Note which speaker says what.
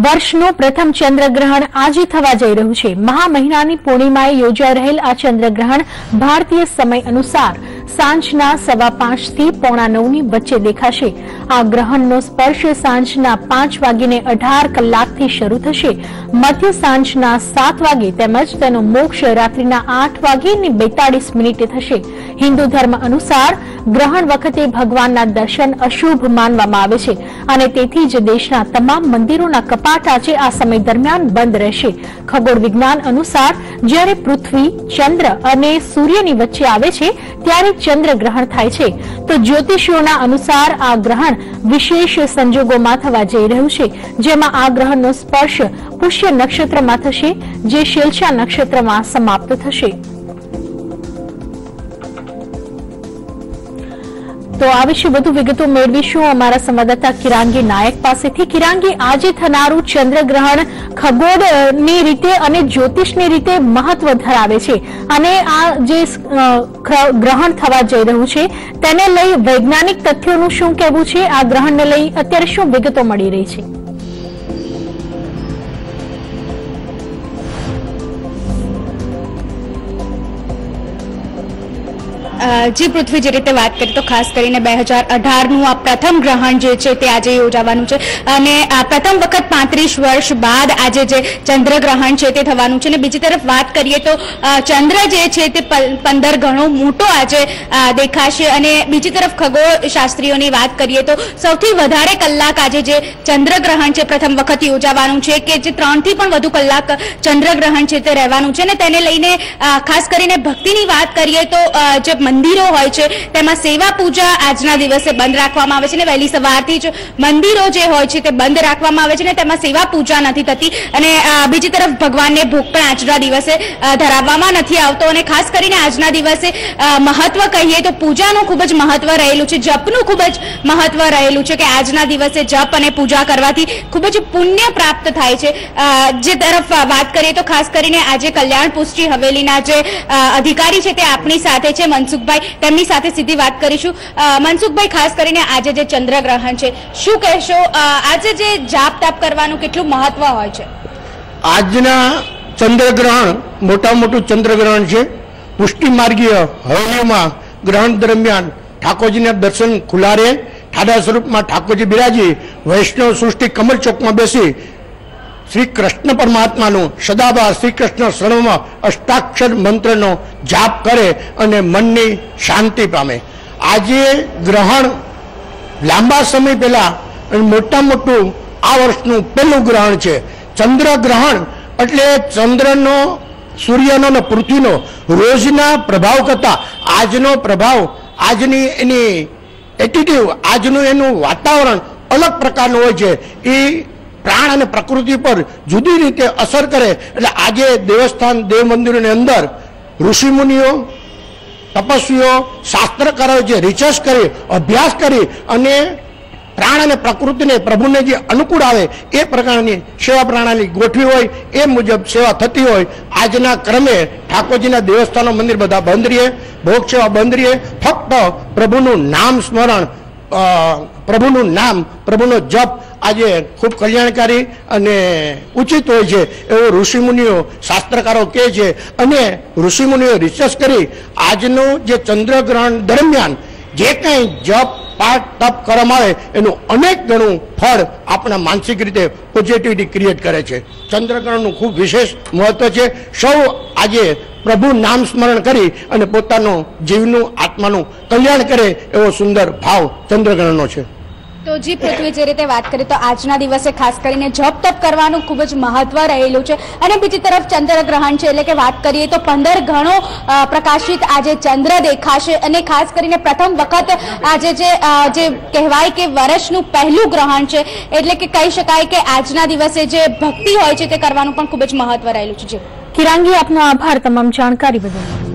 Speaker 1: વર્ષનું પ્રથમ ચંદ્રગ્રહણ આજે થવા જઈ રહ્યું છે। મહા મહિનાની પૂર્ણિમાએ યોજાઈ રહેલ આ ચંદ્રગ્રહણ ભારતીય સમય અનુસાર સાંજના 5:15 થી 9:45 ની વચ્ચે દેખાશે। આ ગ્રહણનો સ્પર્શ સાંજના 5:18 કલાકથી શરૂ થશે। મધ્ય સાંજના 7 વાગે તેમજ તેનો મોક્ષ રાત્રિના 8:42 થશે। હિન્દુ ધર્મ અનુસાર ગ્રહણ વખતે ભગવાનના દર્શન અશુભ માનવામાં આવે છે અને તેથી જ દેશના તમામ મંદિરોના કપાટ આજે આ સમય દરમિયાન બંધ રહેશે। ખગોળ વિજ્ઞાન અનુસાર જ્યારે પૃથ્વી, ચંદ્ર અને સૂર્યની વચ્ચે આવે છે ત્યારે ચંદ્રગ્રહણ થાય છે, તો જ્યોતિષીઓના અનુસાર આ ગ્રહણ વિશેષ સંજોગોમાં થવા જઈ રહ્યું છે, જેમાં આ ગ્રહણનો સ્પર્શ પુષ્ય નક્ષત્રમાં થશે, જે શેલશા નક્ષત્રમાં સમાપ્ત થશે। તો આ વિશે વધુ વિગતો મેળવીશું અમારા સંવાદદાતા કિરાંગી નાયક પાસેથી। કિરાંગી, આજે થનારું ચંદ્રગ્રહણ ખગોળની રીતે અને જ્યોતિષની રીતે મહત્વ ધરાવે છે અને આ જે ગ્રહણ થવા જઈ રહ્યું છે તેને લઈ વૈજ્ઞાનિક તથ્યોનું શું કહેવું છે? આ ગ્રહણને લઈ અત્યારે શું વિગતો મળી રહી છે?
Speaker 2: जी पृथ्वी जे रीते बात करें तो खास करीने 2018 નું આ પ્રથમ ગ્રહણ જે છે તે આજે યોજાવાનું છે અને આ પ્રથમ વખત 35 વર્ષ બાદ આજે જે ચંદ્રગ્રહણ છે તે થવાનું છે। અને બીજી તરફ વાત કરીએ તો ચંદ્ર જે છે તે 15 ગણો મોટો આજે દેખાશે અને બીજી તરફ ખગોળ શાસ્ત્રીઓની વાત કરીએ તો સૌથી વધારે કલાક આજે જે ચંદ્રગ્રહણ છે પ્રથમ વખત યોજાવાનું છે કે જે 3 થી પણ વધુ કલાક ચંદ્રગ્રહણ છે તે રહેવાનું છે અને તેને લઈને ખાસ કરીને ભક્તિની વાત કરીએ તો જે મંદિરો હોય છે તેમાં સેવા પૂજા આજના દિવસે બંધ રાખવામાં આવે છે અને વહેલી સવારથી જ મંદિરો જે હોય છે તે બંધ રાખવામાં આવે છે અને તેમાં સેવા પૂજા નથી થતી અને બીજી તરફ ભગવાનને ભોગ પણ આજના દિવસે ધરાવવામાં નથી આવતો અને ખાસ કરીને આજના દિવસે મહત્વ કહીએ તો પૂજાનું ખૂબ જ મહત્વ રહેલું છે, જપનું ખૂબ જ મહત્વ રહેલું છે કે આજના દિવસે જપ અને પૂજા કરવાથી ખૂબ જ પુણ્ય પ્રાપ્ત થાય છે। જે તરફ વાત કરીએ તો ખાસ કરીને આજે કલ્યાણ પુષ્ટિ હવેલીના જે અધિકારી છે તે આપણી સાથે છે, મનસુખભાઈ, તેમની સાથે સીધી વાત કરીશું। મનસુખભાઈ, ખાસ કરીને આજે જે ચંદ્રગ્રહણ છે શું કહેશો? આજે જે જાપ તાપ કરવાનું કેટલું મહત્વ હોય છે?
Speaker 3: આજના ચંદ્રગ્રહણ મોટું ચંદ્રગ્રહણ છે। પુષ્ટિ માર્ગીય હવેલીમાં ગ્રહણ દરમિયાન ઠાકોરજીના દર્શન ખુલ્લા રહે, ઠાડા સ્વરૂપમાં ઠાકોરજી બિરાજી વૈષ્ણવ સૃષ્ટિ કમળ ચોકમાં બેસી શ્રી કૃષ્ણ પરમાત્માનું સદાબહાર શ્રી કૃષ્ણ શરણમાં અષ્ટાક્ષર મંત્રનો જાપ કરે અને મનની શાંતિ પામે। આજે ગ્રહણ લાંબા સમય પહેલા મોટું આ વર્ષનું પહેલું ગ્રહણ છે। ચંદ્રગ્રહણ એટલે ચંદ્રનો, સૂર્યનો અને પૃથ્વીનો રોજના પ્રભાવ કરતા આજનો પ્રભાવ, આજની એની એટીટ્યુડ, આજનું એનું વાતાવરણ અલગ પ્રકારનું હોય છે। એ પ્રાણ અને પ્રકૃતિ પર જુદી રીતે અસર કરે એટલે આજે દેવસ્થાન, દેવ મંદિરોની અંદર ઋષિમુનિઓ, તપસ્વીઓ, શાસ્ત્રકારો જે રિસર્ચ કરી, અભ્યાસ કરી અને પ્રાણ અને પ્રકૃતિને, પ્રભુને જે અનુકૂળ આવે એ પ્રકારની સેવા પ્રણાલી ગોઠવી હોય, એ મુજબ સેવા થતી હોય। આજના ક્રમે ઠાકોરજીના દેવસ્થાનો, મંદિર બધા બંધ રહે, ભોગ સેવા બંધ રહે, ફક્ત પ્રભુનું નામ સ્મરણ, પ્રભુનું નામ, પ્રભુનો જપ આજે ખૂબ કલ્યાણકારી અને ઉચિત હોય છે એવું ઋષિમુનિઓ, શાસ્ત્રકારો કહે છે અને ઋષિમુનિઓ રિસર્ચ કરી આજનું જે ચંદ્રગ્રહણ દરમિયાન જે કંઈ જપ, પાઠ, તપ કરવામાં આવે એનું અનેક ગણું ફળ આપણા માનસિક રીતે પોઝિટિવિટી ક્રિએટ કરે છે। ચંદ્રગ્રહણનું ખૂબ વિશેષ મહત્વ છે। સૌ આજે પ્રભુ નામ સ્મરણ કરી અને પોતાનું જીવનું, આત્માનું કલ્યાણ કરે એવો સુંદર ભાવ ચંદ્રગ્રહણનો છે।
Speaker 2: તો જી પૃથ્વી, જે રીતે વાત કરીએ તો આજના દિવસે ખાસ કરીને જપ તપ કરવાનું ખૂબ જ મહત્વ રહેલું છે અને બીજી તરફ ચંદ્રગ્રહણ છે એટલે કે વાત કરીએ તો 15 ગણો પ્રકાશિત આજે ચંદ્ર દેખાશે અને ખાસ કરીને પ્રથમ વખત આજે જે કહેવાય કે વર્ષનું પહેલું ગ્રહણ છે એટલે કે કહી શકાય કે આજના દિવસે જે ભક્તિ હોય છે તે કરવાનું પણ ખૂબ જ મહત્વ રહેલું છે।
Speaker 1: કિરાંગી, આપનો આભાર તમામ જાણકારી બદલ।